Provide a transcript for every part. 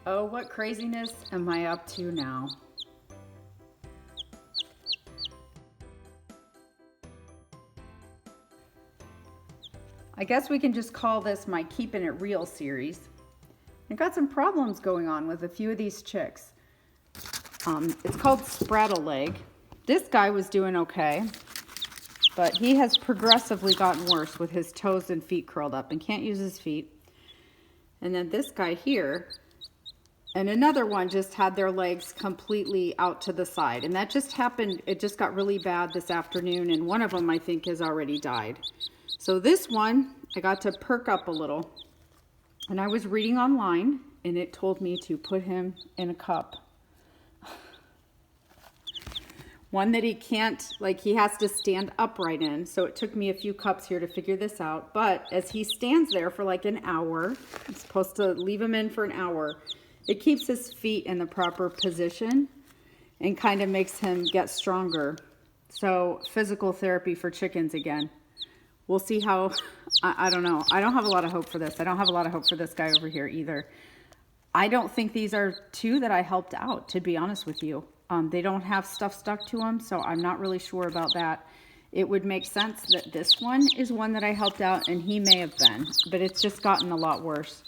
Oh, what craziness am I up to now? I guess we can just call this my Keeping It Real series. I've got some problems going on with a few of these chicks. It's called Spraddle leg. This guy was doing okay, but he has progressively gotten worse with his toes and feet curled up and can't use his feet. And then this guy here, and another one just had their legs completely out to the side. And that just happened, it just got really bad this afternoon, and one of them I think has already died. So this one, I got to perk up a little. And I was reading online, and it told me to put him in a cup. One that he can't, like he has to stand upright in. So it took me a few cups here to figure this out. But as he stands there for like an hour, I'm supposed to leave him in for an hour. It keeps his feet in the proper position and kind of makes him get stronger. So physical therapy for chickens again. We'll see how, I don't know. I don't have a lot of hope for this. I don't have a lot of hope for this guy over here either. I don't think these are two that I helped out, to be honest with you. They don't have stuff stuck to them, so I'm not really sure about that. It would make sense that this one is one that I helped out, and he may have been, but it's just gotten a lot worse.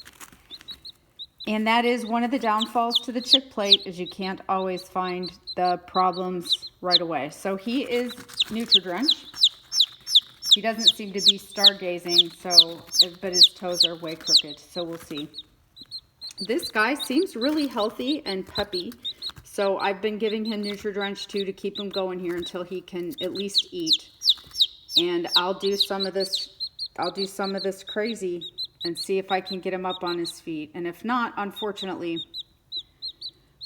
And that is one of the downfalls to the chick plate, is you can't always find the problems right away. So he is Nutri-Drench. He doesn't seem to be stargazing, but his toes are way crooked, so we'll see. This guy seems really healthy and peppy. So I've been giving him Nutri-Drench too to keep him going here until he can at least eat. And I'll do some of this crazy and see if I can get him up on his feet. And if not, unfortunately,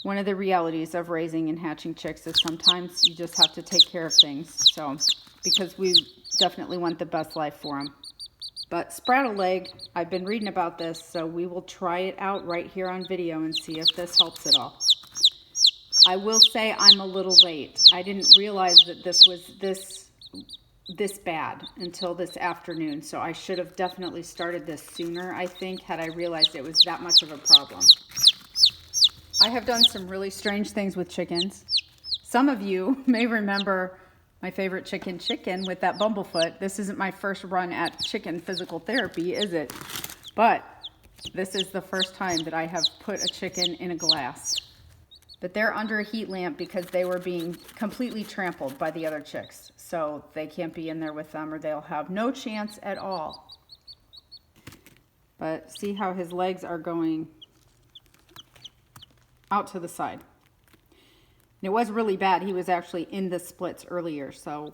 one of the realities of raising and hatching chicks is sometimes you just have to take care of things. So, because we definitely want the best life for them. But Spraddle leg, I've been reading about this, so we will try it out right here on video and see if this helps at all. I will say I'm a little late. I didn't realize that this was this bad until this afternoon. So I should have definitely started this sooner, I think, had I realized it was that much of a problem. I have done some really strange things with chickens. Some of you may remember my favorite chicken with that bumblefoot. This isn't my first run at chicken physical therapy, is it? But this is the first time that I have put a chicken in a glass. But they're under a heat lamp because they were being completely trampled by the other chicks. So they can't be in there with them or they'll have no chance at all. But see how his legs are going out to the side. And it was really bad. He was actually in the splits earlier. So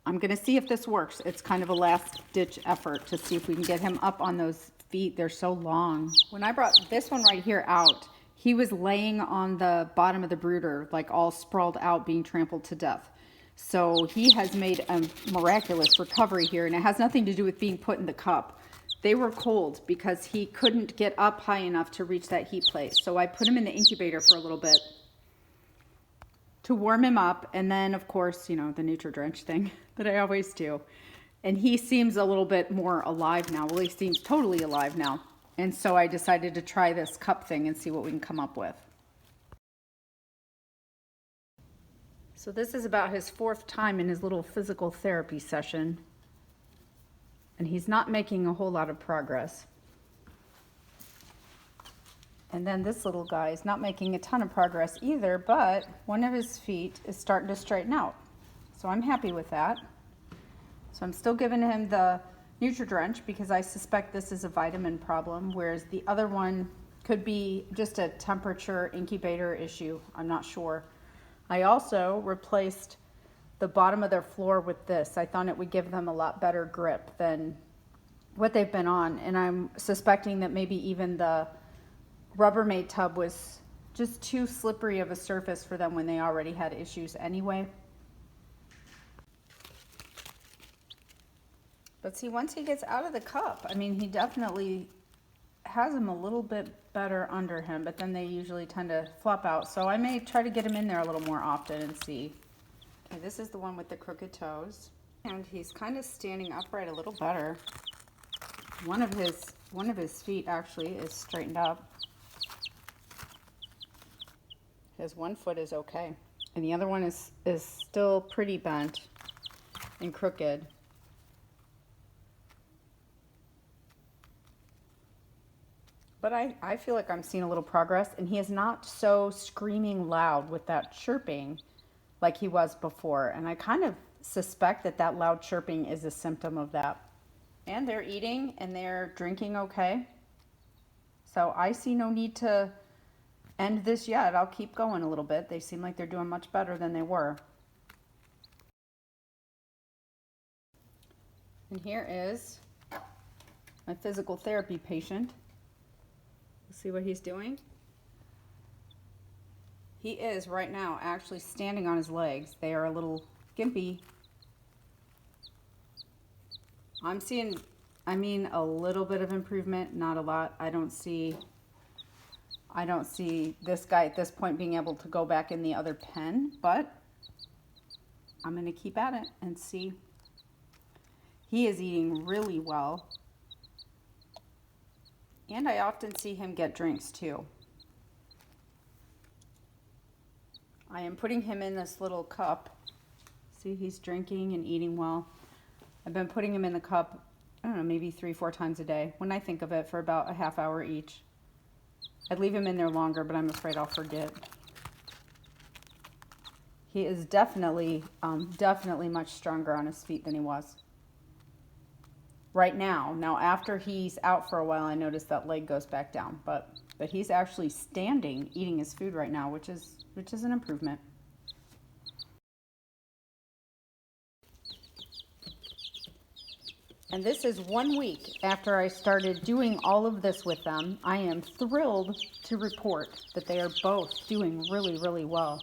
I'm going to see if this works. It's kind of a last ditch effort to see if we can get him up on those feet. They're so long. When I brought this one right here out, he was laying on the bottom of the brooder, like all sprawled out, being trampled to death. So he has made a miraculous recovery here, and it has nothing to do with being put in the cup. They were cold because he couldn't get up high enough to reach that heat plate. So I put him in the incubator for a little bit to warm him up. And then, of course, you know, the Nutri-Drench thing that I always do. And he seems a little bit more alive now. Well, he seems totally alive now. And so I decided to try this cup thing and see what we can come up with. So this is about his 4th time in his little physical therapy session. And he's not making a whole lot of progress. And then this little guy is not making a ton of progress either, but one of his feet is starting to straighten out. So I'm happy with that. So I'm still giving him the Nutri-Drench because I suspect this is a vitamin problem, whereas the other one could be just a temperature incubator issue. I'm not sure. I also replaced the bottom of their floor with this. I thought it would give them a lot better grip than what they've been on. And I'm suspecting that maybe even the Rubbermaid tub was just too slippery of a surface for them when they already had issues anyway. But see, once he gets out of the cup, I mean, he definitely has them a little bit better under him, but then they usually tend to flop out. So I may try to get him in there a little more often and see. Okay, this is the one with the crooked toes. And he's kind of standing upright a little better. One of his feet actually is straightened up. His one foot is okay. And the other one is still pretty bent and crooked. But I feel like I'm seeing a little progress, and he is not so screaming loud with that chirping like he was before. And I kind of suspect that that loud chirping is a symptom of that. And they're eating and they're drinking okay. So I see no need to end this yet. I'll keep going a little bit. They seem like they're doing much better than they were. And here is my physical therapy patient. See what he's doing? He is right now actually standing on his legs. They are a little gimpy. I'm seeing, a little bit of improvement, not a lot. I don't see this guy at this point being able to go back in the other pen, but I'm going to keep at it and see. He is eating really well. And I often see him get drinks too. I am putting him in this little cup. See, he's drinking and eating well. I've been putting him in the cup, I don't know, maybe 3-4 times a day when I think of it, for about a half hour each. I'd leave him in there longer, but I'm afraid I'll forget. He is definitely much stronger on his feet than he was. Right now. Now, after he's out for a while, I notice that leg goes back down, but he's actually standing, eating his food right now, which is an improvement. And this is 1 week after I started doing all of this with them. I am thrilled to report that they are both doing really, really well.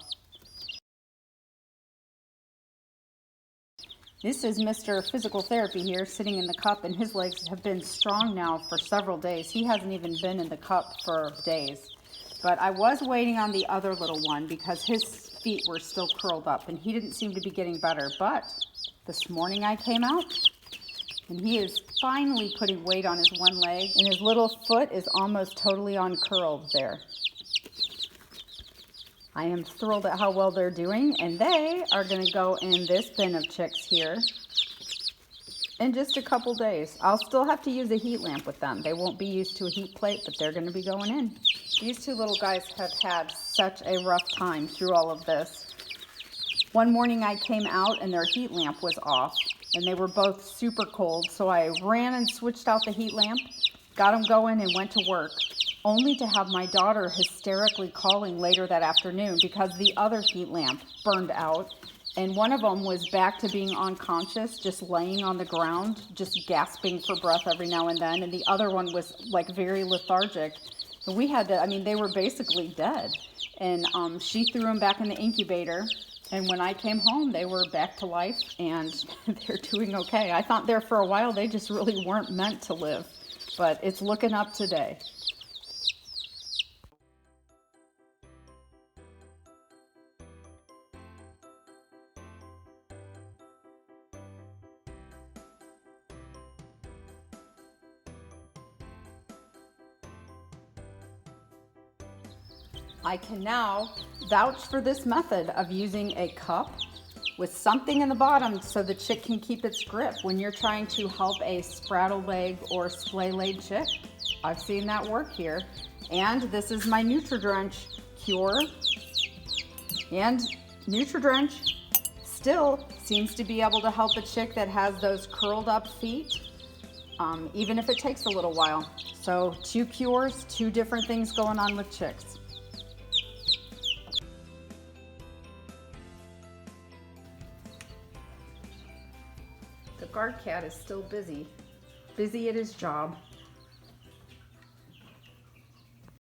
This is Mr. Physical Therapy here, sitting in the cup, and his legs have been strong now for several days. He hasn't even been in the cup for days. But I was waiting on the other little one because his feet were still curled up, and he didn't seem to be getting better. But this morning I came out, and he is finally putting weight on his one leg, and his little foot is almost totally uncurled there. I am thrilled at how well they're doing, and they are going to go in this bin of chicks here in just a couple days. I'll still have to use a heat lamp with them. They won't be used to a heat plate, but they're going to be going in. These two little guys have had such a rough time through all of this. One morning I came out and their heat lamp was off, and they were both super cold, so I ran and switched out the heat lamp, got them going, and went to work, only to have my daughter hysterically calling later that afternoon because the other heat lamp burned out, and one of them was back to being unconscious, just laying on the ground, just gasping for breath every now and then, and the other one was like very lethargic. And we had to, they were basically dead, and she threw them back in the incubator, and when I came home, they were back to life, and they're doing okay. I thought there for a while they just really weren't meant to live, but it's looking up today. I can now vouch for this method of using a cup with something in the bottom so the chick can keep its grip when you're trying to help a spraddle leg or splay leg chick. I've seen that work here. And this is my Nutri-Drench cure. And Nutri-Drench still seems to be able to help a chick that has those curled up feet, even if it takes a little while. So 2 cures, 2 different things going on with chicks. The guard cat is still busy at his job.